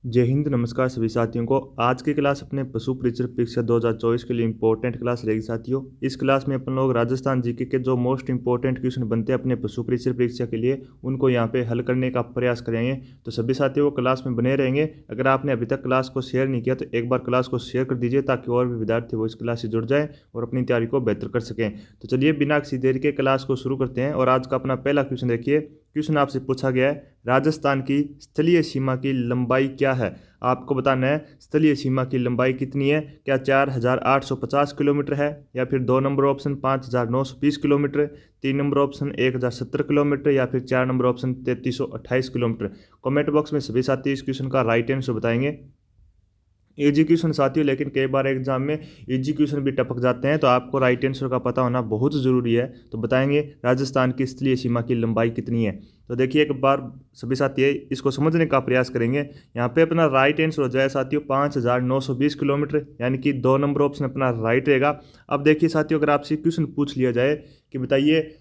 जय हिंद। नमस्कार सभी साथियों को। आज की क्लास अपने पशु परिचर परीक्षा 2024 के लिए इंपॉर्टेंट क्लास रहेगी साथियों। इस क्लास में अपन लोग राजस्थान जीके के जो मोस्ट इंपॉर्टेंट क्वेश्चन बनते हैं अपने पशु परिचर परीक्षा के लिए उनको यहाँ पे हल करने का प्रयास करेंगे। तो सभी साथियों को क्लास में बने रहेंगे। अगर आपने अभी तक क्लास को शेयर नहीं किया तो एक बार क्लास को शेयर कर दीजिए ताकि और भी विद्यार्थी वो इस क्लास से जुड़ जाएँ और अपनी तैयारी को बेहतर कर सकें। तो चलिए बिना किसी देरी के क्लास को शुरू करते हैं। और आज का अपना पहला क्वेश्चन देखिए। क्वेश्चन आपसे पूछा गया है, राजस्थान की स्थलीय सीमा की लंबाई क्या है। आपको बताना है स्थलीय सीमा की लंबाई कितनी है। क्या 4850 किलोमीटर है, या फिर 2 number option 5920 kilometre, 3 number option 1070 kilometre, या फिर 4 number option 3328 kilometre. Comment box में सभी साथी इस क्वेश्चन का राइट आंसर बताएंगे। एजुकेशन साथियों, लेकिन कई बार एग्जाम में एजुकेशन भी टपक जाते हैं तो आपको राइट आंसर का पता होना बहुत ज़रूरी है। तो बताएंगे राजस्थान की स्थलीय सीमा की लंबाई कितनी है। तो देखिए एक बार सभी साथी इसको समझने का प्रयास करेंगे। यहाँ पे अपना राइट आंसर हो जाए साथियों 5920 किलोमीटर, यानी कि 2 नंबर ऑप्शन अपना राइट रहेगा। अब देखिए साथियों, अगर आपसे क्वेश्चन पूछ लिया जाए कि बताइए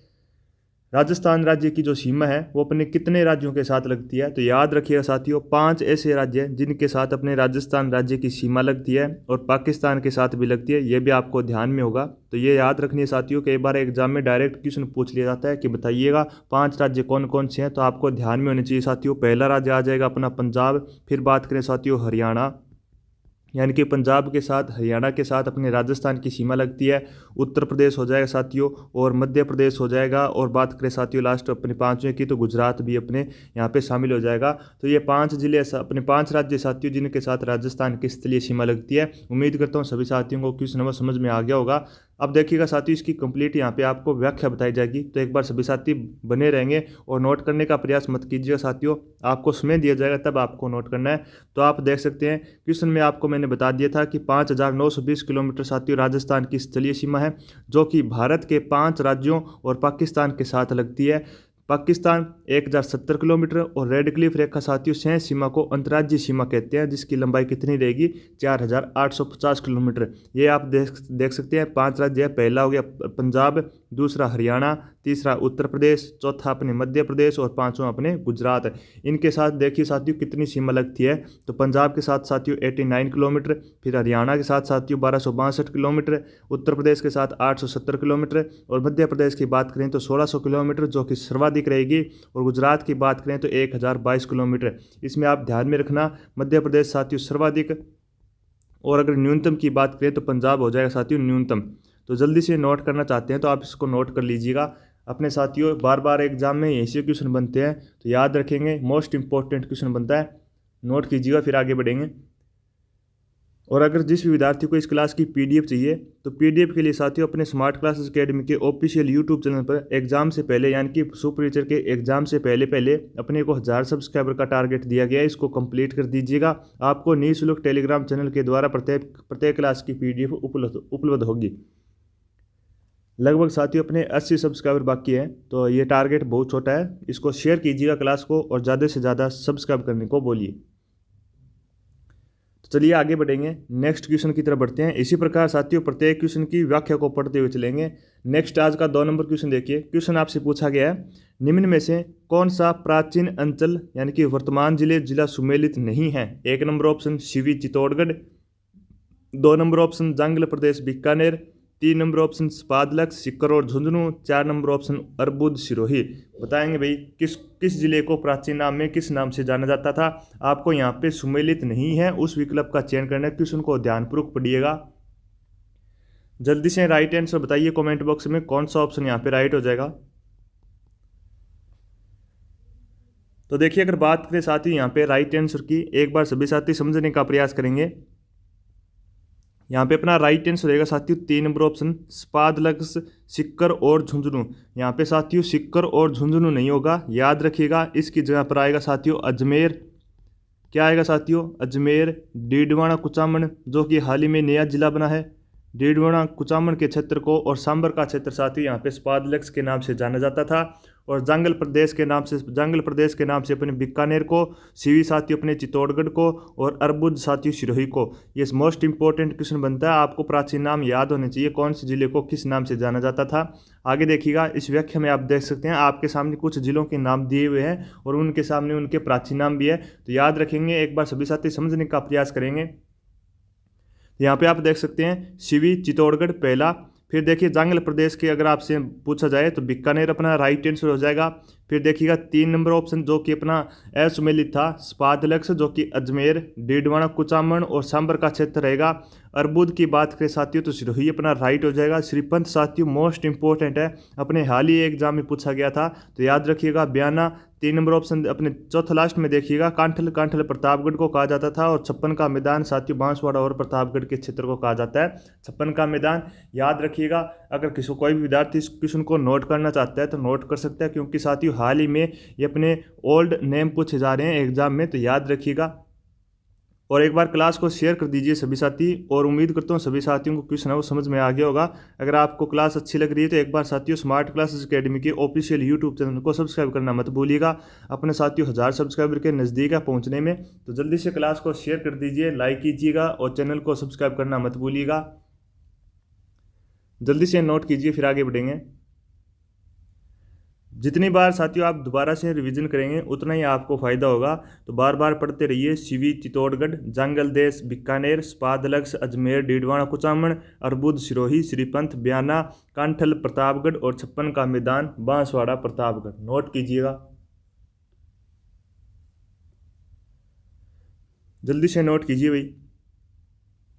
राजस्थान राज्य की जो सीमा है वो अपने कितने राज्यों के साथ लगती है, तो याद रखिएगा साथियों 5 ऐसे राज्य हैं जिनके साथ अपने राजस्थान राज्य की सीमा लगती है और पाकिस्तान के साथ भी लगती है। ये भी आपको ध्यान में होगा, तो ये याद रखनी है साथियों। कई बार एग्जाम में डायरेक्ट क्वेश्चन पूछ लिया जाता है कि बताइएगा 5 राज्य कौन कौन से हैं, तो आपको ध्यान में होने चाहिए साथियों। पहला राज्य आ जाएगा अपना पंजाब। फिर बात करें साथियों हरियाणा, यानी कि पंजाब के साथ हरियाणा के साथ अपने राजस्थान की सीमा लगती है। उत्तर प्रदेश हो जाएगा साथियों, और मध्य प्रदेश हो जाएगा। और बात करें साथियों लास्ट अपने 5वें की, तो गुजरात भी अपने यहाँ पे शामिल हो जाएगा। तो ये 5 जिले अपने 5 राज्य साथियों जिनके साथ राजस्थान की स्थलीय सीमा लगती है। उम्मीद करता हूँ सभी साथियों को क्वेश्चन नंबर समझ में आ गया होगा। अब देखिएगा साथियों इसकी कंप्लीट यहाँ पे आपको व्याख्या बताई जाएगी, तो एक बार सभी साथी बने रहेंगे और नोट करने का प्रयास मत कीजिएगा साथियों। आपको समय दिया जाएगा तब आपको नोट करना है। तो आप देख सकते हैं क्वेश्चन में आपको मैंने बता दिया था कि 5920 किलोमीटर साथियों राजस्थान की स्थलीय सीमा है, जो कि भारत के 5 राज्यों और पाकिस्तान के साथ लगती है। पाकिस्तान 1070 किलोमीटर और रेड क्लिफ रेखा साथियों शेष सीमा को अंतर्राज्यीय सीमा कहते हैं, जिसकी लंबाई कितनी रहेगी 4850 किलोमीटर। ये आप देख सकते हैं 5 राज्य है। पहला हो गया पंजाब, दूसरा हरियाणा, तीसरा उत्तर प्रदेश, चौथा अपने मध्य प्रदेश और 5वां अपने गुजरात। इनके साथ देखिए साथियों कितनी सीमा लगती है। तो पंजाब के साथ साथियों 89 किलोमीटर, फिर हरियाणा के साथ साथियों 1262 किलोमीटर, उत्तर प्रदेश के साथ 870 किलोमीटर, और मध्य प्रदेश की बात करें तो 1600 किलोमीटर जो कि सर्वाधिक रहेगी, और गुजरात की बात करें तो 1022 किलोमीटर। इसमें आप ध्यान में रखना मध्य प्रदेश साथियों सर्वाधिक, और अगर न्यूनतम की बात करें तो पंजाब हो जाएगा साथियों न्यूनतम। तो जल्दी से नोट करना चाहते हैं तो आप इसको नोट कर लीजिएगा अपने साथियों। बार बार एग्जाम में ऐसे क्वेश्चन बनते हैं तो याद रखेंगे, मोस्ट इंपॉर्टेंट क्वेश्चन बनता है। नोट कीजिएगा फिर आगे बढ़ेंगे। और अगर जिस भी विद्यार्थी को इस क्लास की पीडीएफ चाहिए तो पीडीएफ के लिए साथियों अपने स्मार्ट क्लासेस अकेडमी के ऑफिशियल यूट्यूब चैनल पर एग्जाम से पहले, यानी कि सुपर टीचर के एग्जाम से पहले पहले अपने को 1000 सब्सक्राइबर का टारगेट दिया गया है, इसको कंप्लीट कर दीजिएगा। आपको निःशुल्क टेलीग्राम चैनल के द्वारा प्रत्येक क्लास की पीडीएफ उपलब्ध होगी। लगभग साथियों अपने 80 सब्सक्राइबर बाकी हैं, तो ये टारगेट बहुत छोटा है। इसको शेयर कीजिएगा क्लास को और ज़्यादा से ज़्यादा सब्सक्राइब करने को बोलिए। तो चलिए आगे बढ़ेंगे, नेक्स्ट क्वेश्चन की तरफ बढ़ते हैं। इसी प्रकार साथियों प्रत्येक क्वेश्चन की व्याख्या को पढ़ते हुए चलेंगे। नेक्स्ट आज का 2 नंबर क्वेश्चन देखिए। क्वेश्चन आपसे पूछा गया है, निम्न में से कौन सा प्राचीन अंचल यानी कि वर्तमान जिला सुमेलित नहीं है। 1 number option Shivi Chittorgarh, 2 number option Jangal Pradesh Bikaner, 3 number option Sapadlaksh Sikar और झुंझुनू, 4 नंबर ऑप्शन अर्बुद सिरोही। बताएंगे भाई किस किस जिले को प्राचीन नाम में किस नाम से जाना जाता था। आपको यहाँ पे सुमेलित नहीं है उस विकल्प का चयन करना है। क्वेश्चन को ध्यानपूर्वक पढ़िएगा। जल्दी से राइट आंसर बताइए कमेंट बॉक्स में कौन सा ऑप्शन यहाँ पे राइट हो जाएगा। तो देखिए अगर बात करें साथी यहाँ पे राइट आंसर की, एक बार सभी साथी समझने का प्रयास करेंगे। यहाँ पे अपना राइट आंसर रहेगा साथियों 3 नंबर ऑप्शन स्पादलक्स सीकर और झुंझुनू। यहाँ पे साथियों सीकर और झुंझुनू नहीं होगा, याद रखिएगा। इसकी जगह पर आएगा साथियों अजमेर। क्या आएगा साथियों अजमेर। डीडवाना कुचामन जो कि हाल ही में नया जिला बना है, डीडवाना कुचामन के क्षेत्र को और सांबर का क्षेत्र साथियों यहाँ पे स्पादलक्स के नाम से जाना जाता था। और जंगल प्रदेश के नाम से अपने बीकानेर को, सीवी साथियों अपने चित्तौड़गढ़ को, और अर्बुद साथियों सिरोही को। ये मोस्ट इंपॉर्टेंट क्वेश्चन बनता है, आपको प्राचीन नाम याद होने चाहिए, कौन से जिले को किस नाम से जाना जाता था। आगे देखिएगा, इस व्याख्या में आप देख सकते हैं आपके सामने कुछ जिलों के नाम दिए हुए हैं और उनके सामने उनके प्राचीन नाम भी है, तो याद रखेंगे। एक बार सभी साथी समझने का प्रयास करेंगे। यहाँ पे आप देख सकते हैं सीवी चित्तौड़गढ़ पहला। फिर देखिए जंगल प्रदेश के अगर आपसे पूछा जाए तो बीकानेर अपना राइट आंसर हो जाएगा। फिर देखिएगा 3 नंबर ऑप्शन जो कि अपना असुमेलित था, स्पादलक्स जो कि अजमेर, डीडवाना, कुचामन और सांबर का क्षेत्र रहेगा। अर्बुद की बात करें साथियों तो सिरोही अपना राइट हो जाएगा। श्रीपंत साथियों मोस्ट इंपॉर्टेंट है, अपने हाल ही एग्जाम में पूछा गया था, तो याद रखिएगा। बयाना 3 नंबर ऑप्शन अपने चौथा लास्ट में देखिएगा। कांठल प्रतापगढ़ को कहा जाता था। और छप्पन का मैदान साथियों बांसवाड़ा और प्रतापगढ़ के क्षेत्र को कहा जाता है छप्पन का मैदान, याद रखिएगा। अगर किसी कोई भी विद्यार्थी इस क्वेश्चन को नोट करना चाहता है तो नोट कर सकता है, क्योंकि साथियों हाल ही में ये अपने ओल्ड नेम पूछे जा रहे हैं एग्जाम में, तो याद रखिएगा। और एक बार क्लास को शेयर कर दीजिए सभी साथी, और उम्मीद करता हूँ सभी साथियों को क्वेश्चन है वो समझ में आ गया होगा। अगर आपको क्लास अच्छी लग रही है तो एक बार साथियों स्मार्ट क्लासेस अकेडमी के ऑफिशियल यूट्यूब चैनल को सब्सक्राइब करना मत भूलिएगा, अपने साथियों 1000 सब्सक्राइबर के नज़दीक है पहुँचने में। तो जल्दी से क्लास को शेयर कर दीजिए, लाइक कीजिएगा और चैनल को सब्सक्राइब करना मत भूलिएगा। जल्दी से नोट कीजिए, फिर आगे बढ़ेंगे। जितनी बार साथियों आप दोबारा से रिवीजन करेंगे उतना ही आपको फायदा होगा, तो बार बार पढ़ते रहिए। सीवी चित्तौड़गढ़, जंगल देश बीकानेर, स्पादलक्स अजमेर, डीडवाना कुचामन, अर्बुद सिरोही, श्रीपंत बयाना, कांठल प्रतापगढ़ और छप्पन का मैदान बांसवाड़ा प्रतापगढ़। नोट कीजिएगा, जल्दी से नोट कीजिए भाई,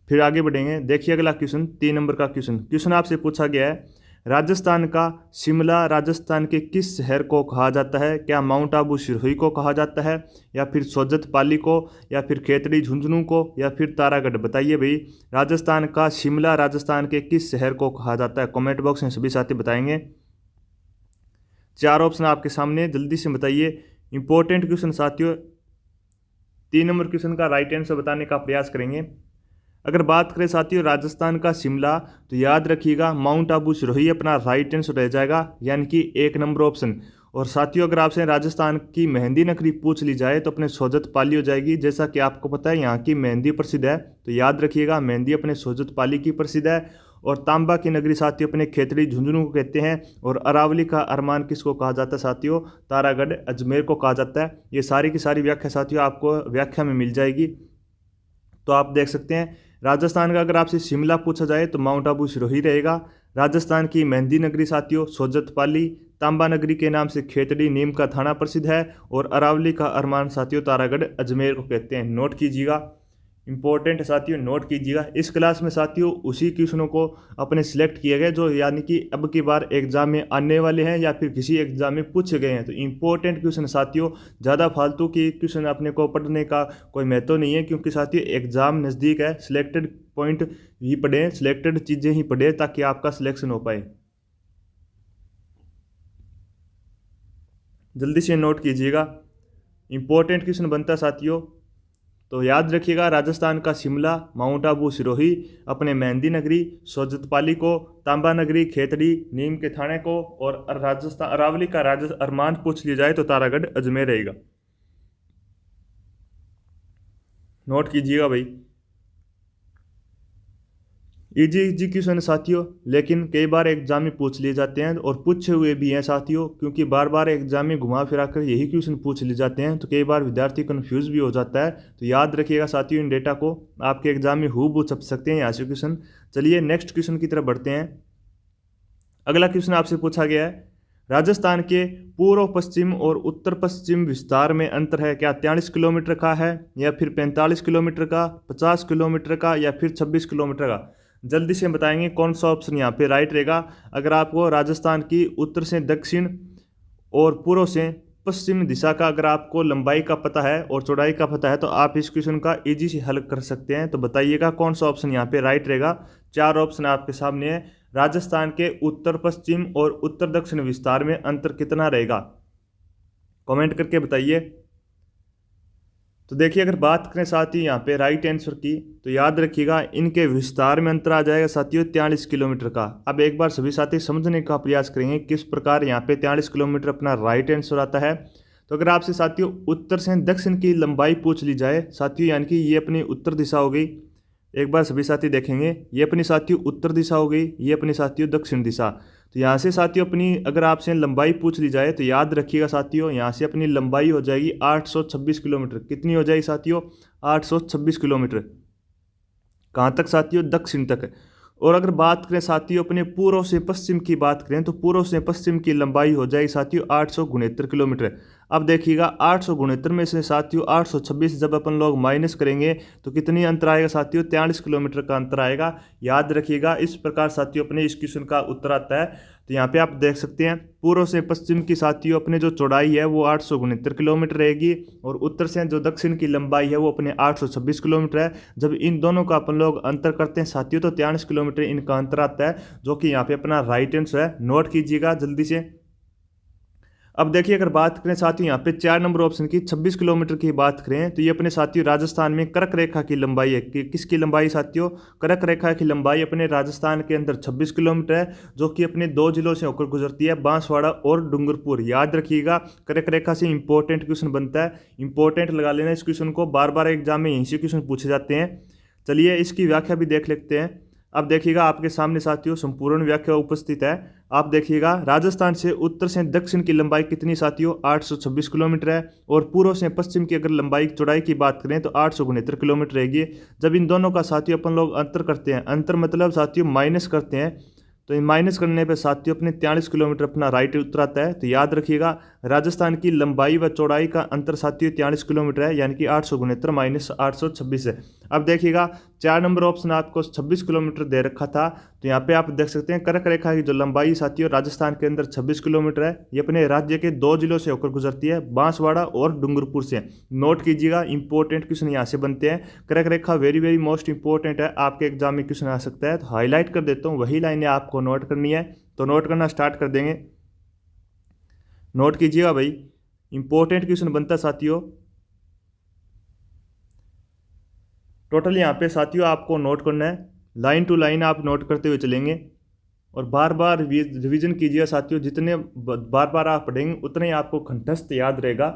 फिर आगे बढ़ेंगे। देखिए अगला क्वेश्चन 3 नंबर का क्वेश्चन आपसे पूछा गया है, राजस्थान का शिमला राजस्थान के किस शहर को कहा जाता है? क्या माउंट आबू सिरोही को कहा जाता है, या फिर सोजत पाली को, या फिर खेतड़ी झुंझुनू को, या फिर तारागढ़? बताइए भाई, राजस्थान का शिमला राजस्थान के किस शहर को कहा जाता है? कमेंट बॉक्स में सभी साथी बताएंगे। 4 ऑप्शन आपके सामने, जल्दी से बताइए। इंपॉर्टेंट क्वेश्चन साथियों, 3 नंबर क्वेश्चन का राइट आंसर बताने का प्रयास करेंगे। अगर बात करें साथियों राजस्थान का शिमला, तो याद रखिएगा माउंट आबू सिरोही अपना राइट आंसर रह जाएगा, यानी कि 1 नंबर ऑप्शन। और साथियों अगर आपसे राजस्थान की मेहंदी नगरी पूछ ली जाए तो अपने सोजत पाली हो जाएगी। जैसा कि आपको पता है यहाँ की मेहंदी प्रसिद्ध है, तो याद रखिएगा मेहंदी अपने सोजत पाली की प्रसिद्ध है। और तांबा की नगरी साथियों अपने खेतड़ी झुंझुनू को कहते हैं। और अरावली का अरमान किसको कहा जाता है साथियों? तारागढ़ अजमेर को कहा जाता है। ये सारी की सारी व्याख्या साथियों आपको व्याख्या में मिल जाएगी, तो आप देख सकते हैं। राजस्थान का अगर आपसे शिमला पूछा जाए तो माउंट आबू सिरोही रहेगा। राजस्थान की मेहंदी नगरी साथियों सोजत पाली, तांबा नगरी के नाम से खेतड़ी नीम का थाना प्रसिद्ध है। और अरावली का अरमान साथियों तारागढ़ अजमेर को कहते हैं। नोट कीजिएगा, इंपॉर्टेंट साथियों नोट कीजिएगा। इस क्लास में साथियों उसी क्वेश्चनों को अपने सिलेक्ट किए गए जो यानी कि अब की बार एग्जाम में आने वाले हैं या फिर किसी एग्जाम में पूछे गए हैं। तो इंपॉर्टेंट क्वेश्चन साथियों, ज़्यादा फालतू की क्वेश्चन अपने को पढ़ने का कोई महत्व नहीं है, क्योंकि साथियों एग्जाम नज़दीक है। सिलेक्टेड पॉइंट ही पढ़ें, सिलेक्टेड चीज़ें ही पढ़ें ताकि आपका सिलेक्शन हो पाए। जल्दी से नोट कीजिएगा, इंपॉर्टेंट क्वेश्चन बनता है साथियों। तो याद रखिएगा राजस्थान का शिमला, माउंट आबू सिरोही अपने मेहंदी नगरी, सोजत पाली को, तांबा नगरी खेतड़ी नीम के थाने को, और राजस्थान अरावली का अरमान पूछ लिया जाए तो तारागढ़ अजमेर रहेगा। नोट कीजिएगा भाई, इजी क्वेश्चन साथियों, लेकिन कई बार एग्जाम में पूछ लिए जाते हैं और पूछे हुए भी हैं साथियों, क्योंकि बार बार एग्जाम में घुमा फिरा कर यही क्वेश्चन पूछ लिए जाते हैं, तो कई बार विद्यार्थी कन्फ्यूज भी हो जाता है। तो याद रखिएगा साथियों, इन डेटा को आपके एग्जाम में हूबहू छप सकते हैं यहाँ से क्वेश्चन। चलिए नेक्स्ट क्वेश्चन की तरफ बढ़ते हैं। अगला क्वेश्चन आपसे पूछा गया है, राजस्थान के पूर्व पश्चिम और उत्तर पश्चिम विस्तार में अंतर है? क्या 43 किलोमीटर का है, या फिर 45 किलोमीटर का, 50 किलोमीटर का, या फिर 26 किलोमीटर का? जल्दी से बताएंगे कौन सा ऑप्शन यहाँ पे राइट रहेगा। अगर आपको राजस्थान की उत्तर से दक्षिण और पूर्व से पश्चिम दिशा का अगर आपको लंबाई का पता है और चौड़ाई का पता है तो आप इस क्वेश्चन का इजी से हल कर सकते हैं। तो बताइएगा कौन सा ऑप्शन यहाँ पे राइट रहेगा। 4 ऑप्शन आपके सामने है। राजस्थान के उत्तर पश्चिम और उत्तर दक्षिण विस्तार में अंतर कितना रहेगा? कमेंट करके बताइए। तो देखिए अगर बात करें साथियों यहाँ पे राइट आंसर की, तो याद रखिएगा इनके विस्तार में अंतर आ जाएगा साथियों 43 किलोमीटर का। अब एक बार सभी साथी समझने का प्रयास करेंगे किस प्रकार यहाँ पे 43 किलोमीटर अपना राइट आंसर आता है। तो अगर आपसे साथियों उत्तर से दक्षिण की लंबाई पूछ ली जाए साथियों, यानी कि ये अपनी उत्तर दिशा हो गई, एक बार सभी साथी देखेंगे ये अपनी साथियों उत्तर दिशा हो गई, ये अपनी साथियों दक्षिण दिशा। तो यहाँ से साथियों अपनी अगर आपसे लंबाई पूछ ली जाए तो याद रखिएगा साथियों यहाँ से अपनी लंबाई हो जाएगी 826 किलोमीटर। कितनी हो जाएगी साथियों? 826 किलोमीटर। कहाँ तक साथियों? दक्षिण तक। और अगर बात करें साथियों अपने पूर्व से पश्चिम की बात करें तो पूर्व से पश्चिम की लंबाई हो जाएगी साथियों 869 किलोमीटर। अब देखिएगा 869 में से साथियों 826 जब अपन लोग माइनस करेंगे तो कितनी अंतर आएगा साथियों? 43 किलोमीटर का अंतर आएगा। याद रखिएगा इस प्रकार साथियों अपने इस क्वेश्चन का उत्तर आता है। तो यहाँ पे आप देख सकते हैं पूर्व से पश्चिम की साथियों अपने जो चौड़ाई है वो 869 किलोमीटर रहेगी और उत्तर से जो दक्षिण की लंबाई है वो अपने 826 किलोमीटर है। जब इन दोनों का अपन लोग अंतर करते हैं साथियों तो 43 किलोमीटर इनका अंतर आता है, जो कि यहाँ पे अपना राइट आंसर है। नोट कीजिएगा जल्दी से। अब देखिए अगर बात करें साथियों यहाँ पे 4 नंबर ऑप्शन की 26 किलोमीटर की बात करें तो ये अपने साथियों राजस्थान में कर्क रेखा की लंबाई है। कि किसकी लंबाई साथियों? कर्क रेखा की लंबाई अपने राजस्थान के अंदर 26 किलोमीटर है, जो कि अपने 2 जिलों से होकर गुजरती है, बांसवाड़ा और डूंगरपुर। याद रखिएगा कर्क रेखा से इंपॉर्टेंट क्वेश्चन बनता है, इंपॉर्टेंट लगा लेना इस क्वेश्चन को, बार बार एग्जाम में यहीं से क्वेश्चन पूछे जाते हैं। चलिए इसकी व्याख्या भी देख लेते हैं। अब देखिएगा आपके सामने साथियों संपूर्ण व्याख्या उपस्थित है। आप देखिएगा राजस्थान से उत्तर से दक्षिण की लंबाई कितनी साथियों? 826 किलोमीटर है। और पूर्व से पश्चिम की अगर लंबाई चौड़ाई की बात करें तो 869 किलोमीटर रहेगी। जब इन दोनों का साथियों अपन लोग अंतर करते हैं, अंतर मतलब साथियों माइनस करते हैं, तो माइनस करने पे साथियों अपने 43 किलोमीटर अपना राइट उत्तर आता है। तो याद रखिएगा राजस्थान की लंबाई व चौड़ाई का अंतर साथियों 43 किलोमीटर है, यानी कि 869 माइनस 826 है। अब देखिएगा 4 नंबर ऑप्शन आपको 26 किलोमीटर दे रखा था, तो यहाँ पे आप देख सकते हैं कर्क रेखा की जो लंबाई साथियों राजस्थान के अंदर 26 किलोमीटर है। ये अपने राज्य के 2 जिलों से होकर गुजरती है, बांसवाड़ा और डूंगरपुर से। नोट कीजिएगा इंपॉर्टेंट क्वेश्चन यहाँ से बनते हैं। कर्क रेखा वेरी वेरी मोस्ट इंपॉर्टेंट है, आपके एग्जाम में क्वेश्चन आ सकता है। तो हाईलाइट कर देता हूँ, वही लाइनें आपको नोट करनी है, तो नोट करना स्टार्ट कर देंगे। नोट कीजिएगा भाई, इंपॉर्टेंट क्वेश्चन बनता है साथियों। टोटल यहाँ पे साथियों आपको नोट करना है, लाइन टू लाइन आप नोट करते हुए चलेंगे और बार बार रिवीजन कीजिएगा साथियों। जितने बार बार आप पढ़ेंगे उतने ही आपको कंठस्थ याद रहेगा।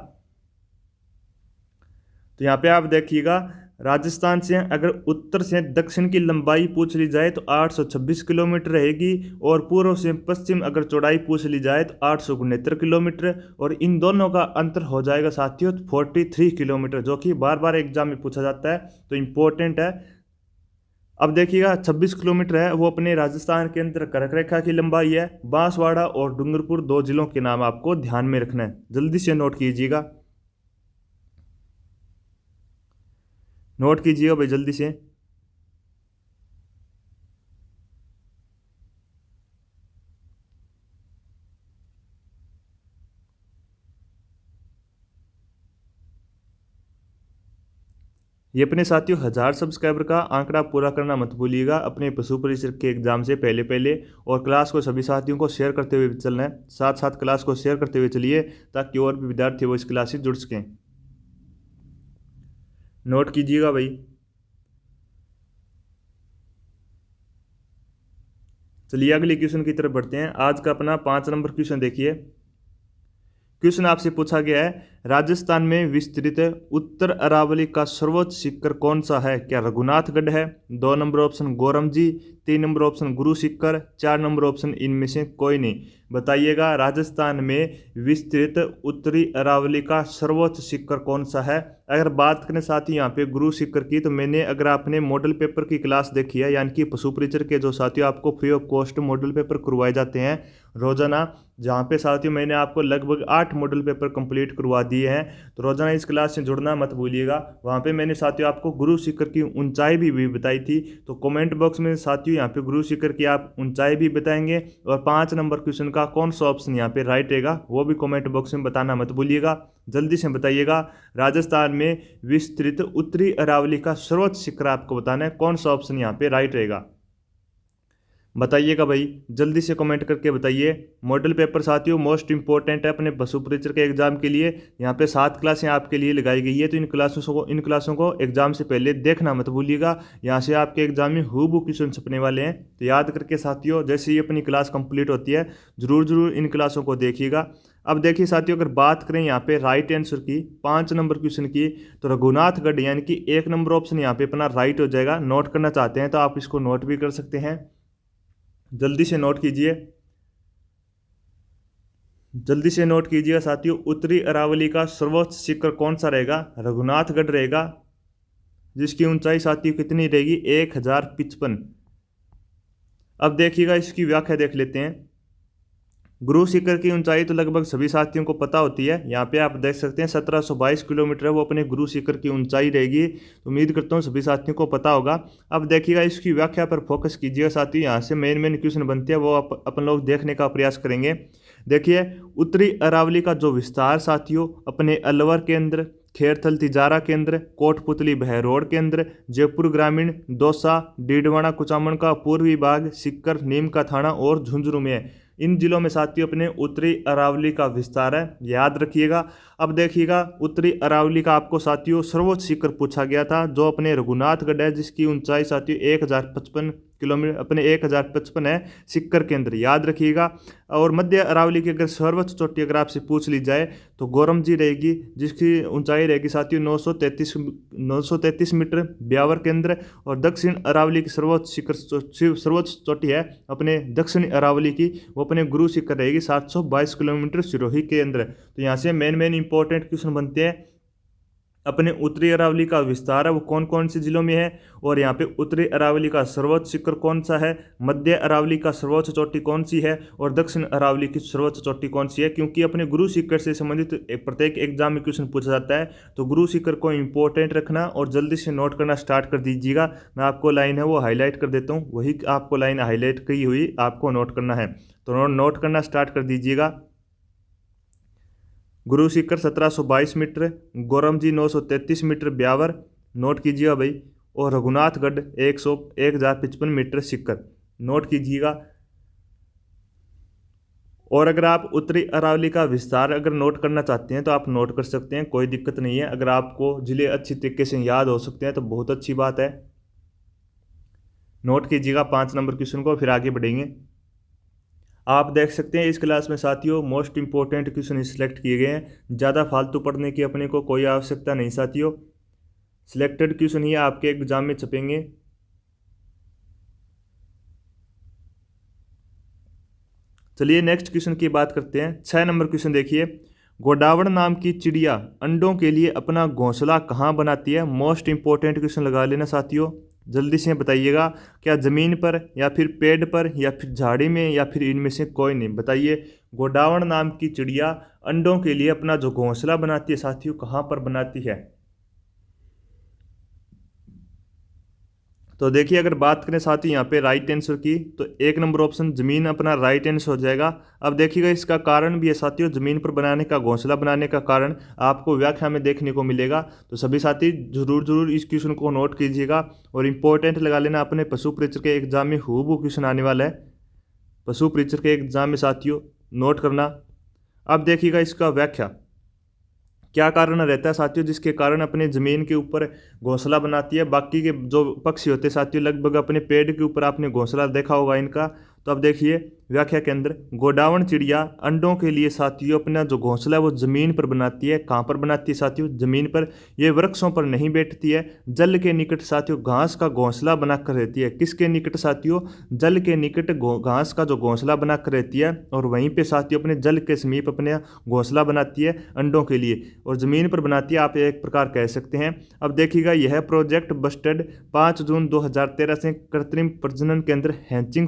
तो यहाँ पे आप देखिएगा राजस्थान से अगर उत्तर से दक्षिण की लंबाई पूछ ली जाए तो 826 किलोमीटर रहेगी और पूर्व से पश्चिम अगर चौड़ाई पूछ ली जाए तो 869 किलोमीटर, और इन दोनों का अंतर हो जाएगा साथियों 43 किलोमीटर, जो कि बार बार एग्जाम में पूछा जाता है, तो इम्पोर्टेंट है। अब देखिएगा 26 किलोमीटर है वो अपने राजस्थान के अंदर कर्क रेखा की लंबाई है। बांसवाड़ा और डूंगरपुर 2 जिलों के नाम आपको ध्यान में रखना है, जल्दी से नोट कीजिएगा। नोट कीजिएगा भाई जल्दी से। ये अपने साथियों 1000 सब्सक्राइबर का आंकड़ा पूरा करना मत भूलिएगा अपने पशु परिचर के एग्जाम से पहले पहले। और क्लास को सभी साथियों को शेयर करते हुए चलना है, साथ साथ क्लास को शेयर करते हुए चलिए ताकि और भी विद्यार्थी वो इस क्लास से जुड़ सकें। नोट कीजिएगा भाई। चलिए अगले क्वेश्चन की तरफ बढ़ते हैं। आज का अपना 5 नंबर क्वेश्चन देखिए। क्वेश्चन आपसे पूछा गया है राजस्थान में विस्तृत उत्तर अरावली का सर्वोच्च शिखर कौन सा है? क्या रघुनाथगढ़ है? 2 number option Goramji, 3 number option Guru Shikhar, 4 number option इनमें से कोई नहीं। बताइएगा राजस्थान में विस्तृत उत्तरी अरावली का सर्वोच्च शिखर कौन सा है? अगर बात करें साथ ही यहाँ पे गुरु शिखर की, तो मैंने अगर आपने मॉडल पेपर की क्लास देखी है, यानी कि पशु परिचर के जो साथियों आपको free of cost model paper करवाए जाते हैं रोजाना, जहाँ पे साथियों मैंने आपको लगभग 8 मॉडल पेपर कंप्लीट करवा दिए हैं, तो रोजाना इस क्लास से जुड़ना मत भूलिएगा। वहाँ पे मैंने साथियों आपको गुरु शिखर की ऊंचाई भी बताई थी, तो कमेंट बॉक्स में साथियों यहाँ पे गुरु शिखर की आप ऊंचाई भी बताएंगे और 5 नंबर क्वेश्चन का कौन सा ऑप्शन यहाँ पे राइट रहेगा वो भी कमेंट बॉक्स में बताना मत भूलिएगा। जल्दी से बताइएगा राजस्थान में विस्तृत उत्तरी अरावली का सर्वोच्च शिखर आपको बताना है, कौन सा ऑप्शन यहाँ पे राइट रहेगा। बताइएगा भाई, जल्दी से कमेंट करके बताइए। मॉडल पेपर साथियों मोस्ट इंपॉर्टेंट है अपने पशु परिचर के एग्जाम के लिए। यहाँ पे 7 क्लासें आपके लिए लगाई गई है, तो इन क्लासों को एग्जाम से पहले देखना मत भूलिएगा। यहाँ से आपके एग्जाम में हूबहू क्वेश्चन छपने वाले हैं, तो याद करके साथियों जैसे ही अपनी क्लास कंप्लीट होती है जरूर इन क्लासों को देखिएगा। अब देखिए साथियों, अगर बात करें यहाँ पे राइट आंसर की 5 नंबर क्वेश्चन की, तो रघुनाथगढ़ यानी कि 1 नंबर ऑप्शन यहाँ पे अपना राइट हो जाएगा। नोट करना चाहते हैं तो आप इसको नोट भी कर सकते हैं, जल्दी से नोट कीजिए, जल्दी से नोट कीजिएगा साथियों। उत्तरी अरावली का सर्वोच्च शिखर कौन सा रहेगा? रघुनाथगढ़ रहेगा, जिसकी ऊंचाई साथियों कितनी रहेगी? 1055। अब देखिएगा इसकी व्याख्या देख लेते हैं। गुरु शिखर की ऊंचाई तो लगभग सभी साथियों को पता होती है। यहाँ पे आप देख सकते हैं 1722 किलोमीटर है वो अपने गुरु शिखर की ऊंचाई रहेगी। तो उम्मीद करता हूँ सभी साथियों को पता होगा। अब देखिएगा इसकी व्याख्या पर फोकस कीजिएगा साथियों। यहाँ से मेन क्वेश्चन बनते हैं वो अपन लोग देखने का प्रयास करेंगे। देखिए, उत्तरी अरावली का जो विस्तार साथियों अपने अलवर केंद्र, खेरथल तिजारा केंद्र, कोटपुतली बहरोड केंद्र, जयपुर ग्रामीण, दौसा, डीडवाना कुचामन का पूर्वी भाग, सिक्कर, नीम का थाना और झुंझुनू में है। इन जिलों में साथियों अपने उत्तरी अरावली का विस्तार है, याद रखिएगा। अब देखिएगा, उत्तरी अरावली का आपको साथियों सर्वोच्च शिखर पूछा गया था जो अपने रघुनाथगढ़ है, जिसकी ऊंचाई साथियों 1055 किलोमीटर अपने 1055 है सिक्कर केंद्र, याद रखिएगा। और मध्य अरावली की अगर सर्वोच्च चोटी अगर आपसे पूछ ली जाए तो गोरमजी रहेगी, जिसकी ऊंचाई रहेगी साथियों 933 मीटर, ब्यावर केंद्र। और दक्षिण अरावली की सर्वोच्च चोटी है अपने दक्षिणी अरावली की, वो अपने गुरु शिखर रहेगी 722 किलोमीटर सिरोही केंद्र। तो यहाँ से मेन इंपॉर्टेंट क्वेश्चन बनते हैं। अपने उत्तरी अरावली का विस्तार है वो कौन कौन से जिलों में है, और यहाँ पे उत्तरी अरावली का सर्वोच्च शिखर कौन सा है, मध्य अरावली का सर्वोच्च चोटी कौन सी है, और दक्षिण अरावली की सर्वोच्च चोटी कौन सी है। क्योंकि अपने गुरु शिखर से संबंधित प्रत्येक एग्जाम में क्वेश्चन पूछा जाता है, तो गुरु शिखर को इंपॉर्टेंट रखना और जल्दी से नोट करना स्टार्ट कर दीजिएगा। मैं आपको लाइन है वो हाईलाइट कर देता हूँ, वही आपको लाइन हाईलाइट की हुई आपको नोट करना है, तो नोट करना स्टार्ट कर दीजिएगा। Guru Shikhar 1722 metre, Goramji 933 metre Beawar, note कीजिएगा भाई। और रघुनाथगढ़ 1055 मीटर शिखर, नोट कीजिएगा। और अगर आप उत्तरी अरावली का विस्तार अगर नोट करना चाहते हैं तो आप नोट कर सकते हैं, कोई दिक्कत नहीं है। अगर आपको जिले अच्छी तरीके से याद हो सकते हैं तो बहुत अच्छी बात है। नोट कीजिएगा 5 नंबर क्वेश्चन को, फिर आगे बढ़ेंगे। आप देख सकते हैं इस क्लास में साथियों मोस्ट इंपॉर्टेंट क्वेश्चन सिलेक्ट किए गए हैं। ज़्यादा फालतू पढ़ने की अपने को कोई आवश्यकता नहीं साथियों, सिलेक्टेड क्वेश्चन ही आपके एग्जाम में छपेंगे। चलिए नेक्स्ट क्वेश्चन की बात करते हैं। 6 नंबर क्वेश्चन देखिए, गोडावण नाम की चिड़िया अंडों के लिए अपना घोंसला कहाँ बनाती है? मोस्ट इंपॉर्टेंट क्वेश्चन लगा लेना साथियों, जल्दी से बताइएगा। क्या ज़मीन पर या फिर पेड़ पर या फिर झाड़ी में या फिर इनमें से कोई नहीं? बताइए, गोडावण नाम की चिड़िया अंडों के लिए अपना जो घोंसला बनाती है साथियों कहाँ पर बनाती है? तो देखिए, अगर बात करें साथियों यहाँ पे राइट आंसर की, तो 1 नंबर ऑप्शन ज़मीन अपना राइट आंसर हो जाएगा। अब देखिएगा इसका कारण भी है साथियों, ज़मीन पर बनाने का घोंसला बनाने का कारण आपको व्याख्या में देखने को मिलेगा। तो सभी साथी जरूर इस क्वेश्चन को नोट कीजिएगा और इंपॉर्टेंट लगा लेना। अपने पशु परिचर के एग्जाम में हूबहू क्वेश्चन आने वाला है, पशु परिचर के एग्जाम में साथियों, नोट करना। अब देखिएगा इसका व्याख्या क्या कारण रहता है साथियों जिसके कारण अपने ज़मीन के ऊपर घोंसला बनाती है। बाकी के जो पक्षी होते हैं साथियों लगभग अपने पेड़ के ऊपर आपने घोंसला देखा होगा इनका। तो अब देखिए व्याख्या के अंदर, गोडावण चिड़िया अंडों के लिए साथियों अपना जो घोंसला है वो ज़मीन पर बनाती है। कहाँ पर बनाती है साथियों? ज़मीन पर। ये वृक्षों पर नहीं बैठती है, जल के निकट साथियों घास का घोंसला बनाकर रहती है। किसके निकट साथियों? जल के निकट घास का जो घोंसला बनाकर रहती है, और वहीं पे साथियों अपने जल के समीप अपने घोंसला बनाती है अंडों के लिए, और ज़मीन पर बनाती है, आप एक प्रकार कह सकते हैं। अब देखिएगा यह प्रोजेक्ट बस्टेड 5 जून 2013 से कृत्रिम प्रजनन केंद्र हैचिंग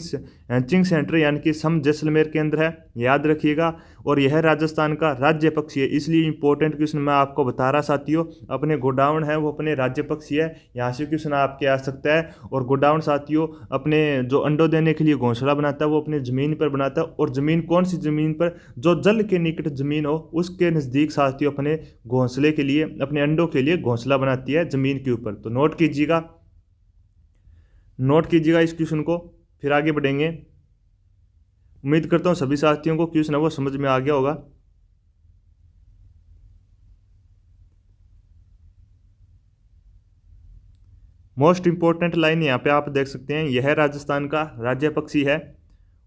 सेंटर यानी कि सम जैसलमेर केंद्र है, याद रखिएगा। और यह राजस्थान का राज्य पक्षी है, इसलिए इंपॉर्टेंट क्वेश्चन मैं आपको बता रहा साथियों। अपने गोडावण है वो अपने राज्य पक्षी है, यहाँ से क्वेश्चन आपके आ सकता है। और गोडावण साथियों अपने जो अंडों देने के लिए घोंसला बनाता है वो अपने ज़मीन पर बनाता है। और ज़मीन कौन सी ज़मीन पर? जो जल के निकट ज़मीन हो उसके नज़दीक साथियों अपने घोंसले के लिए अपने अंडों के लिए घोंसला बनाती है ज़मीन के ऊपर। तो नोट कीजिएगा इस क्वेश्चन को। फिर आगे बढ़ेंगे। उम्मीद करता हूँ सभी साथियों को क्वेश्चन है वो समझ में आ गया होगा। मोस्ट इंपॉर्टेंट लाइन यहाँ पे आप देख सकते हैं, यह राजस्थान का राज्य पक्षी है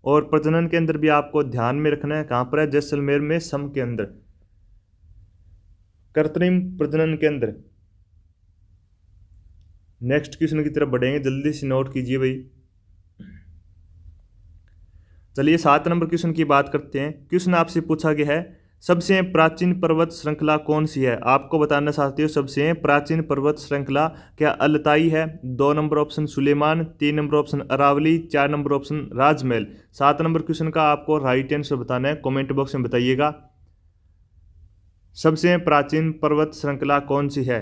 और प्रजनन केंद्र भी आपको ध्यान में रखना है। कहाँ पर है? जैसलमेर में सम के अंदर कृत्रिम प्रजनन केंद्र। नेक्स्ट क्वेश्चन की तरफ बढ़ेंगे, जल्दी से नोट कीजिए भाई। चलिए 7 नंबर क्वेश्चन की बात करते हैं। क्वेश्चन आपसे पूछा गया है, सबसे प्राचीन पर्वत श्रृंखला कौन सी है? आपको बताना चाहते हो सबसे प्राचीन पर्वत श्रृंखला। क्या अलताई है? 2 number option Sulaiman, 3 number option Aravalli, 4 number option Rajmahal. 7 number question का आपको राइट आंसर बताना है, कमेंट बॉक्स में बताइएगा। सबसे प्राचीन पर्वत श्रृंखला कौन सी है?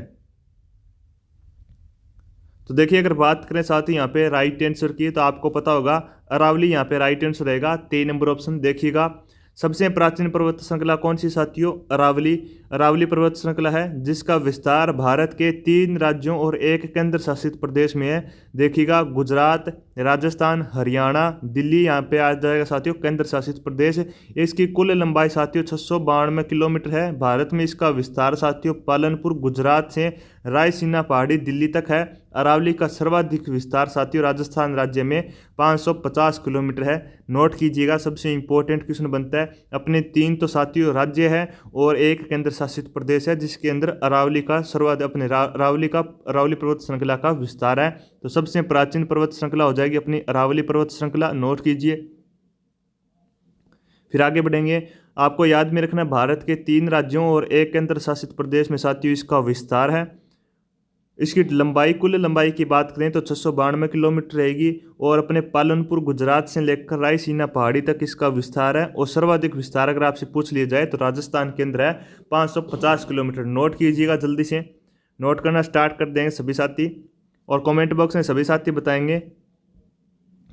तो देखिए, अगर बात करें साथ ही यहाँ पे राइट आंसर की, तो आपको पता होगा अरावली यहाँ पे राइट आंसर रहेगा। 3 नंबर ऑप्शन देखिएगा। सबसे प्राचीन पर्वत श्रृंखला कौन सी साथियों? अरावली। अरावली पर्वत श्रृंखला है जिसका विस्तार भारत के 3 राज्यों और 1 केंद्र शासित प्रदेश में है। देखिएगा, गुजरात, राजस्थान, हरियाणा, दिल्ली यहाँ पे आ जाएगा साथियों केंद्र शासित प्रदेश। इसकी कुल लंबाई साथियों 692 किलोमीटर है। भारत में इसका विस्तार साथियों पालनपुर गुजरात से रायसीना पहाड़ी दिल्ली तक है। अरावली का सर्वाधिक विस्तार साथियों राजस्थान राज्य में 550 किलोमीटर है। नोट कीजिएगा, सबसे इंपॉर्टेंट क्वेश्चन बनता है। अपने 3 तो साथियों राज्य है और 1 केंद्र शासित प्रदेश है जिसके अंदर अरावली का सर्वाधिक अपने अरावली पर्वत श्रृंखला का विस्तार है। तो सबसे प्राचीन पर्वत श्रृंखला हो जाएगी अपनी अरावली पर्वत श्रृंखला। नोट कीजिए। फिर आगे बढ़ेंगे। आपको याद में रखना, भारत के 3 राज्यों और 1 केंद्र शासित प्रदेश में साथियों इसका विस्तार है। इसकी लंबाई, कुल लंबाई की बात करें तो 692 किलोमीटर रहेगी और अपने पालनपुर गुजरात से लेकर रायसीना पहाड़ी तक इसका विस्तार है। और सर्वाधिक विस्तार अगर आपसे पूछ लिया जाए तो राजस्थान के अंदर है 550 किलोमीटर। नोट कीजिएगा, जल्दी से नोट करना स्टार्ट कर देंगे सभी साथी और कमेंट बॉक्स में सभी साथी बताएंगे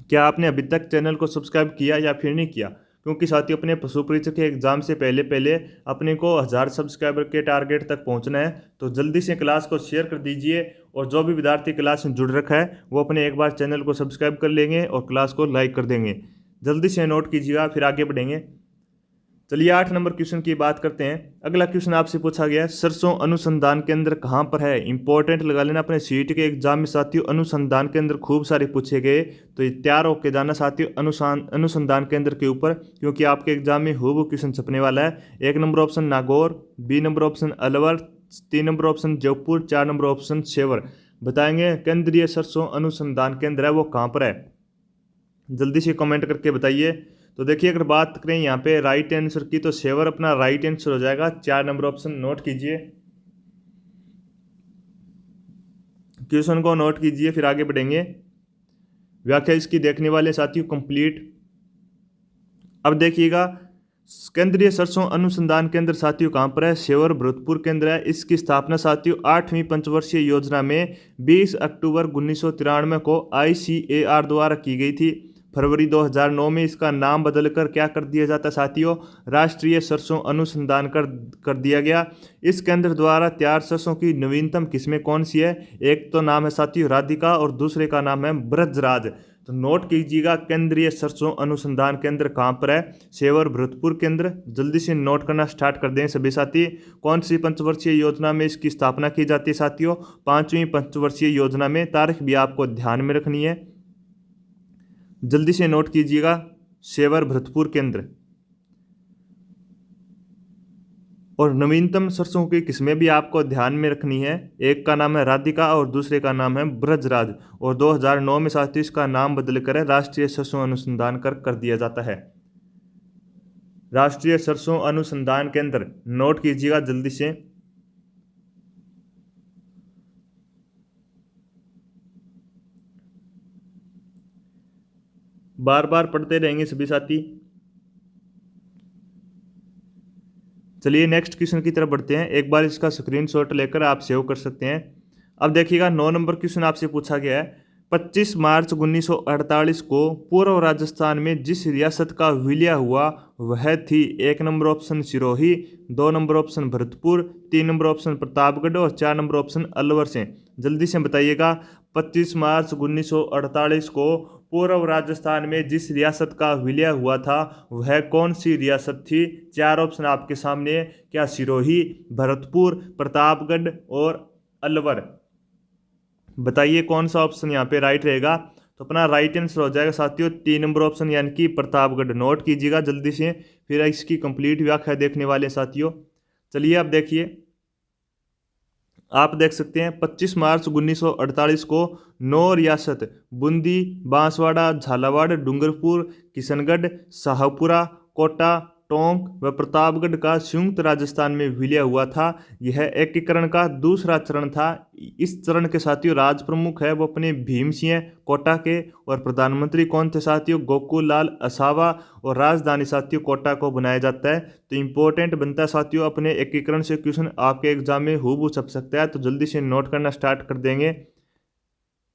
क्या आपने अभी तक चैनल को सब्सक्राइब किया या फिर नहीं किया। क्योंकि साथियों अपने पशु परीक्षक के एग्जाम से पहले पहले अपने को 1000 सब्सक्राइबर के टारगेट तक पहुंचना है। तो जल्दी से क्लास को शेयर कर दीजिए और जो भी विद्यार्थी क्लास में जुड़ रखा है वो अपने एक बार चैनल को सब्सक्राइब कर लेंगे और क्लास को लाइक कर देंगे। जल्दी से नोट कीजिएगा। फिर आगे बढ़ेंगे। चलिए 8 नंबर क्वेश्चन की बात करते हैं। अगला क्वेश्चन आपसे पूछा गया है, सरसों अनुसंधान केंद्र कहाँ पर है? इंपॉर्टेंट लगा लेना अपने सीट के एग्जाम में साथियों। अनुसंधान केंद्र खूब सारे पूछे गए, तो ये तैयार होकर जाना साथियों अनुसंधान केंद्र के ऊपर, क्योंकि आपके एग्जाम में हूबहू क्वेश्चन छपने वाला है। 1 number option Nagaur, B number option Alwar, 3 number option Jaipur, 4 number option Sewar. बताएंगे केंद्रीय सरसों अनुसंधान केंद्र है वो कहाँ पर है? जल्दी से कमेंट करके बताइए। तो देखिए, अगर बात करें यहाँ पे राइट आंसर की, तो सेवर अपना राइट आंसर हो जाएगा। 4 नंबर ऑप्शन नोट कीजिए, क्वेश्चन को नोट कीजिए। फिर आगे बढ़ेंगे। व्याख्या इसकी देखने वाले साथियों कंप्लीट। अब देखिएगा, केंद्रीय सरसों अनुसंधान केंद्र साथियों कहाँ पर है? सेवर भरतपुर केंद्र है। इसकी स्थापना साथियों 8वीं पंचवर्षीय योजना में 20 अक्टूबर 1993 को ICAR द्वारा की गई थी। फरवरी 2009 में इसका नाम बदलकर क्या कर दिया जाता साथियों? राष्ट्रीय सरसों अनुसंधान कर दिया गया। इस केंद्र द्वारा तैयार सरसों की नवीनतम किस्में कौन सी है? एक तो नाम है साथियों राधिका और दूसरे का नाम है ब्रजराज। तो नोट कीजिएगा, केंद्रीय सरसों अनुसंधान केंद्र कहाँ पर है? सेवर भरतपुर केंद्र। जल्दी से नोट करना स्टार्ट कर दें सभी साथी। कौन सी पंचवर्षीय योजना में इसकी स्थापना की जाती है साथियों? 5वीं पंचवर्षीय योजना में। तारीख भी आपको ध्यान में रखनी है, जल्दी से नोट कीजिएगा, सेवर भरतपुर केंद्र। और नवीनतम सरसों की किस्में भी आपको ध्यान में रखनी है। एक का नाम है राधिका और दूसरे का नाम है ब्रजराज। और 2009 में साथियों इसका नाम बदलकर राष्ट्रीय सरसों अनुसंधान कर दिया जाता है। राष्ट्रीय सरसों अनुसंधान केंद्र नोट कीजिएगा जल्दी से। बार बार पढ़ते रहेंगे सभी साथी। चलिए नेक्स्ट क्वेश्चन की तरफ बढ़ते हैं। एक बार इसका स्क्रीनशॉट लेकर आप सेव कर सकते हैं। अब देखिएगा 9 नंबर क्वेश्चन आपसे पूछा गया है, 25 मार्च 1948 को पूर्व राजस्थान में जिस रियासत का विलय हुआ वह थी। 1 number option Sirohi, 2 number option Bharatpur, 3 number option Pratapgarh और 4 नंबर ऑप्शन अलवर से। जल्दी से बताइएगा 25 मार्च 1948 को पूर्व राजस्थान में जिस रियासत का विलय हुआ था वह कौन सी रियासत थी। 4 ऑप्शन आपके सामने, क्या सिरोही, भरतपुर, प्रतापगढ़ और अलवर। बताइए कौन सा ऑप्शन यहाँ पे राइट रहेगा। तो अपना राइट आंसर हो जाएगा साथियों 3 नंबर ऑप्शन यानी कि प्रतापगढ़। नोट कीजिएगा जल्दी से, फिर इसकी कंप्लीट व्याख्या देखने वाले साथियों। चलिए अब देखिए, आप देख सकते हैं 25 मार्च 1948 को 9 रियासत बूंदी, बांसवाड़ा, झालावाड़, डूंगरपुर, किशनगढ़, शाहपुरा, कोटा, टोंक व प्रतापगढ़ का संयुक्त राजस्थान में विलय हुआ था। यह एकीकरण का दूसरा चरण था। इस चरण के साथियों राज प्रमुख है वो अपने भीम सिंह कोटा के, और प्रधानमंत्री कौन थे साथियों, गोकुल लाल असावा, और राजधानी साथियों कोटा को बनाया जाता है। तो इंपॉर्टेंट बनता है साथियों, अपने एकीकरण से क्वेश्चन आपके एग्जाम में हूबहू छप सकता है। तो जल्दी से नोट करना स्टार्ट कर देंगे।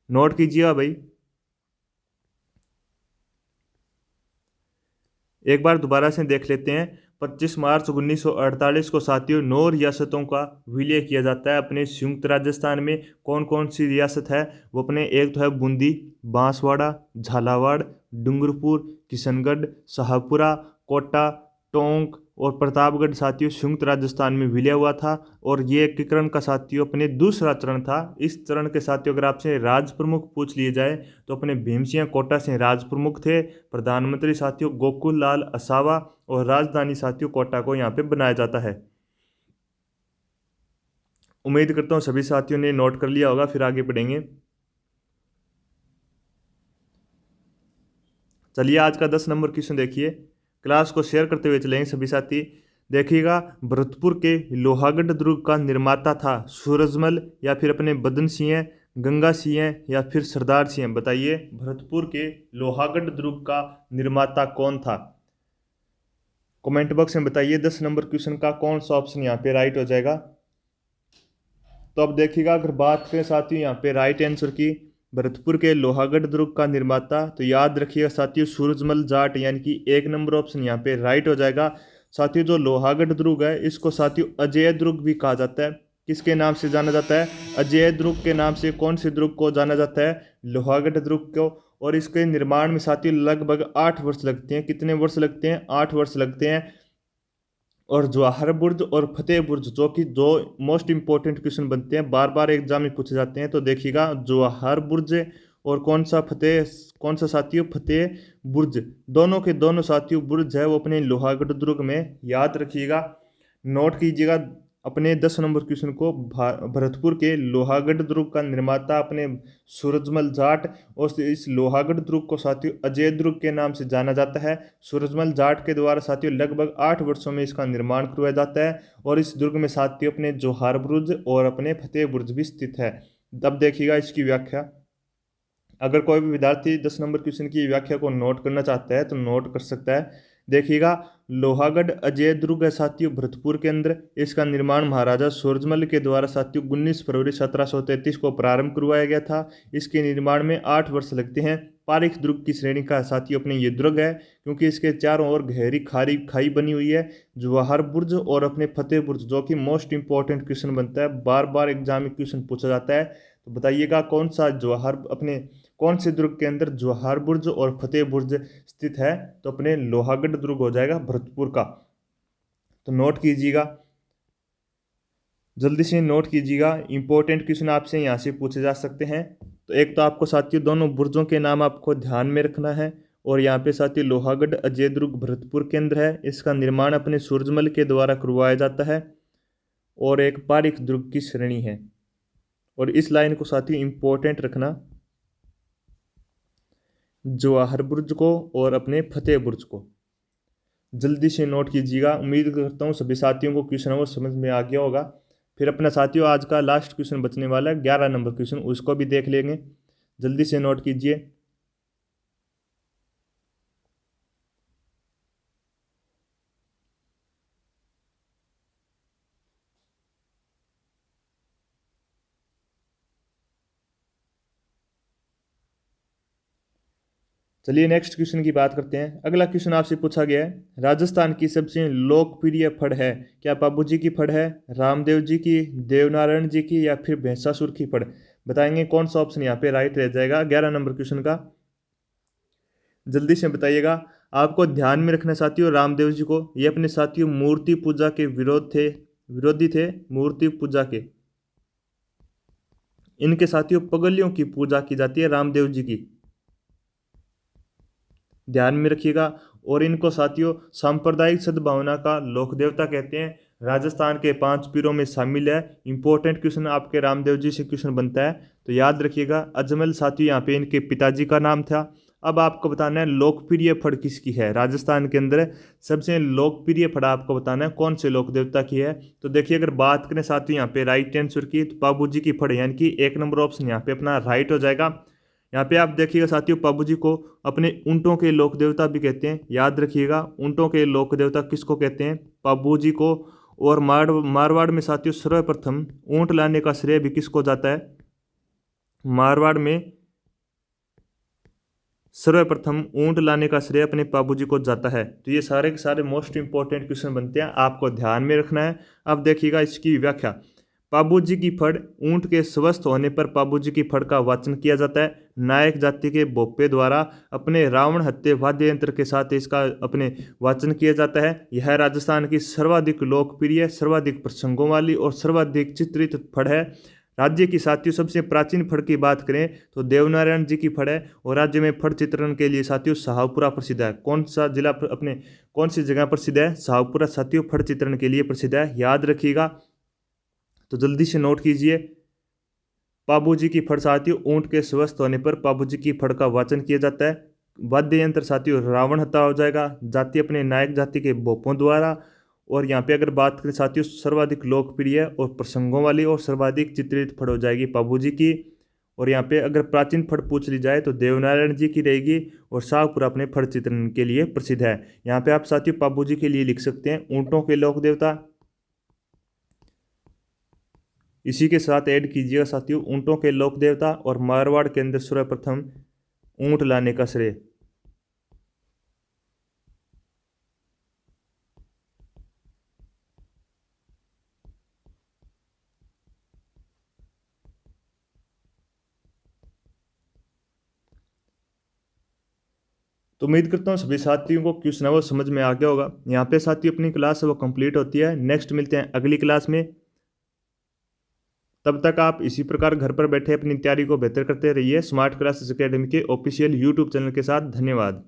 नोट कीजिएगा भाई। एक बार दोबारा से देख लेते हैं। 25 मार्च 1948 को साथियों 9 रियासतों का विलय किया जाता है अपने संयुक्त राजस्थान में। कौन कौन सी रियासत है वो अपने, एक तो है बूंदी, बांसवाड़ा, झालावाड़, डूंगरपुर, किशनगढ़, शाहपुरा, कोटा, टोंक और प्रतापगढ़ साथियों संयुक्त राजस्थान में विलय हुआ था। और ये एकीकरण का साथियों अपने दूसरा चरण था। इस चरण के साथियों अगर आपसे राज प्रमुख पूछ लिए जाए तो अपने भीम सिंह कोटा से राज प्रमुख थे। प्रधानमंत्री साथियों गोकुल लाल असावा, और राजधानी साथियों कोटा को यहाँ पे बनाया जाता है। उम्मीद करता हूँ सभी साथियों ने नोट कर लिया होगा। फिर आगे बढ़ेंगे। चलिए आज का 10 नंबर क्वेश्चन देखिए। क्लास को शेयर करते हुए चलेंगे सभी साथी। देखिएगा, भरतपुर के लोहागढ़ दुर्ग का निर्माता था सूरजमल या फिर अपने बदन सिंह, गंगा सिंह या फिर सरदार सिंह। बताइए भरतपुर के लोहागढ़ दुर्ग का निर्माता कौन था। कमेंट बॉक्स में बताइए 10 नंबर क्वेश्चन का कौन सा ऑप्शन यहाँ पे राइट हो जाएगा। तो अब देखिएगा, अगर बात करें साथियों यहाँ पे राइट आंसर की, भरतपुर के लोहागढ़ दुर्ग का निर्माता, तो याद रखिएगा साथियों सूरजमल जाट, यानी कि 1 नंबर ऑप्शन यहाँ पे राइट हो जाएगा। साथियों जो लोहागढ़ दुर्ग है इसको साथियों अजय दुर्ग भी कहा जाता है। किसके नाम से जाना जाता है, अजय दुर्ग के नाम से। कौन से दुर्ग को जाना जाता है, लोहागढ़ दुर्ग को। और इसके निर्माण में साथियों लगभग 8 वर्ष लगते हैं। कितने वर्ष लगते हैं, 8 वर्ष लगते हैं। और जवाहर बुर्ज और फतेह बुर्ज, जो कि दो मोस्ट इंपॉर्टेंट क्वेश्चन बनते हैं, बार बार एग्जाम में पूछे जाते हैं। तो देखिएगा जवाहर बुर्ज और कौन सा साथियों, फतेह बुर्ज, दोनों के दोनों साथियों बुर्ज है वो अपने लोहागढ़ दुर्ग में। याद रखिएगा, नोट कीजिएगा अपने 10 नंबर क्वेश्चन को। भरतपुर के लोहागढ़ दुर्ग का निर्माता अपने सूरजमल जाट, और इस लोहागढ़ दुर्ग को साथियों अजय दुर्ग के नाम से जाना जाता है। सूरजमल जाट के द्वारा साथियों लगभग 8 वर्षों में इसका निर्माण करवाया जाता है। और इस दुर्ग में साथियों अपने जौहर बुर्ज और अपने फतेह बुर्ज भी स्थित है। अब देखिएगा इसकी व्याख्या। अगर कोई भी विद्यार्थी 10 नंबर क्वेश्चन की व्याख्या को नोट करना चाहता है तो नोट कर सकता है। देखिएगा, लोहागढ़ अजय दुर्ग है साथियों भरतपुर के अंदर। इसका निर्माण महाराजा सूरजमल के द्वारा साथियों 19 फरवरी 1733 को प्रारंभ करवाया गया था। इसके निर्माण में 8 वर्ष लगते हैं। पारीख दुर्ग की श्रेणी का साथियों अपने ये दुर्ग है, क्योंकि इसके चारों ओर गहरी खारी खाई बनी हुई है। जवाहर बुर्ज और अपने फतेह बुर्ज, जो कि मोस्ट इंपॉर्टेंट क्वेश्चन बनता है, बार बार एग्जाम में क्वेश्चन पूछा जाता है। तो बताइएगा कौन सा जवाहर अपने कौन से दुर्ग के अंदर जवाहर बुर्ज और फतेह बुर्ज स्थित है। तो अपने लोहागढ़ दुर्ग हो जाएगा भरतपुर का। तो नोट कीजिएगा, जल्दी से नोट कीजिएगा। इंपॉर्टेंट क्वेश्चन आपसे यहाँ से पूछे जा सकते हैं। तो एक तो आपको साथियों दोनों बुर्जों के नाम आपको ध्यान में रखना है। और यहाँ पे साथियों लोहागढ़ अजय दुर्ग भरतपुर के अंदर है। इसका निर्माण अपने सूरजमल के द्वारा करवाया जाता है। और एक पारीख दुर्ग की श्रेणी है। और इस लाइन को साथियों इंपॉर्टेंट रखना, जवाहर बुर्ज को और अपने फतेह बुर्ज को। जल्दी से नोट कीजिएगा। उम्मीद करता हूँ सभी साथियों को क्वेश्चन वो समझ में आ गया होगा। फिर अपना साथियों आज का लास्ट क्वेश्चन बचने वाला है 11 नंबर क्वेश्चन, उसको भी देख लेंगे। जल्दी से नोट कीजिए। चलिए नेक्स्ट क्वेश्चन की बात करते हैं। अगला क्वेश्चन आपसे पूछा गया है, राजस्थान की सबसे लोकप्रिय फड़ है, क्या बाबूजी की फड़ है, रामदेव जी की, देवनारायण जी की, या फिर भैंसासुर की फड़? बताएंगे कौन सा ऑप्शन यहाँ पे राइट रह जाएगा 11 नंबर क्वेश्चन का। जल्दी से बताइएगा। आपको ध्यान में रखना साथियों, रामदेव जी को ये अपने साथियों मूर्ति पूजा के विरोधी थे मूर्ति पूजा के। इनके साथियों पगलियों की पूजा की जाती है रामदेव जी की, ध्यान में रखिएगा। और इनको साथियों सांप्रदायिक सद्भावना का लोक देवता कहते हैं। राजस्थान के 5 पीरों में शामिल है। इंपॉर्टेंट क्वेश्चन आपके रामदेव जी से क्वेश्चन बनता है, तो याद रखिएगा। अजमल साथियों यहाँ पे इनके पिताजी का नाम था। अब आपको बताना है लोकप्रिय फड़ किसकी है राजस्थान के अंदर। सबसे लोकप्रिय फड़ आपको बताना है कौन से लोक देवता की है। तो देखिए, अगर बात करें साथियों यहाँ पे राइट आंसर की, तो बाबू जी की फड़, यानी कि 1 नंबर ऑप्शन यहाँ पे अपना राइट हो जाएगा। यहाँ पे आप देखिएगा साथियों, बाबू जी को अपने ऊंटों के लोक देवता भी कहते हैं, याद रखिएगा। ऊंटों के लोक देवता किसको कहते हैं? बाबू जी को। और मारवाड़ में साथियों सर्वप्रथम ऊंट लाने का श्रेय भी किसको जाता है? मारवाड़ में सर्वप्रथम ऊंट लाने का श्रेय अपने बाबू जी को जाता है। तो ये सारे के सारे मोस्ट इंपॉर्टेंट क्वेश्चन बनते हैं, आपको ध्यान में रखना है। अब देखिएगा इसकी व्याख्या। पाबू जी की फड़, ऊंट के स्वस्थ होने पर पाबू जी की फड़ का वाचन किया जाता है। नायक जाति के भोपे द्वारा अपने रावण हत्या वाद्य यंत्र के साथ इसका अपने वाचन किया जाता है। यह राजस्थान की सर्वाधिक लोकप्रिय, सर्वाधिक प्रसंगों वाली और सर्वाधिक चित्रित फड़ है। राज्य की साथियों सबसे प्राचीन फड़ की बात करें तो देवनारायण जी की फड़ है। और राज्य में फड़ चित्रण के लिए साथियों शाहपुरा प्रसिद्ध है। कौन सा जिला अपने कौन सी जगह प्रसिद्ध है? शाहपुरा साथियों फड़ चित्रण के लिए प्रसिद्ध है, याद रखिएगा। तो जल्दी से नोट कीजिए। पाबू जी की फड़ साथियों ऊंट के स्वस्थ होने पर पाबू जी की फड़ का वाचन किया जाता है। वाद्य यंत्र साथियों रावण हत्या हो जाएगा, जाति अपने नायक जाति के भोपों द्वारा। और यहाँ पे अगर बात करें साथियों सर्वाधिक लोकप्रिय और प्रसंगों वाली और सर्वाधिक चित्रित फड़ हो जाएगी बाबू जी की। और यहाँ पे अगर प्राचीन फड़ पूछ ली जाए तो देवनारायण जी की रहेगी। और शाहपुरा अपने फड़ चित्रण के लिए प्रसिद्ध है। यहाँ पे आप साथियों बाबू जी के लिए लिख सकते हैं ऊंटों के लोक देवता। इसी के साथ ऐड कीजिएगा साथियों ऊंटों के लोक देवता और मारवाड़ के अंदर सर्वप्रथम ऊंट लाने का श्रेय। तो उम्मीद करता हूँ सभी साथियों को क्वेश्चन है वो समझ में आ गया होगा। यहाँ पे साथियों अपनी क्लास है वो कंप्लीट होती है। नेक्स्ट मिलते हैं अगली क्लास में। तब तक आप इसी प्रकार घर पर बैठे अपनी तैयारी को बेहतर करते रहिए स्मार्ट क्लासेस एकेडमी के ऑफिशियल यूट्यूब चैनल के साथ। धन्यवाद।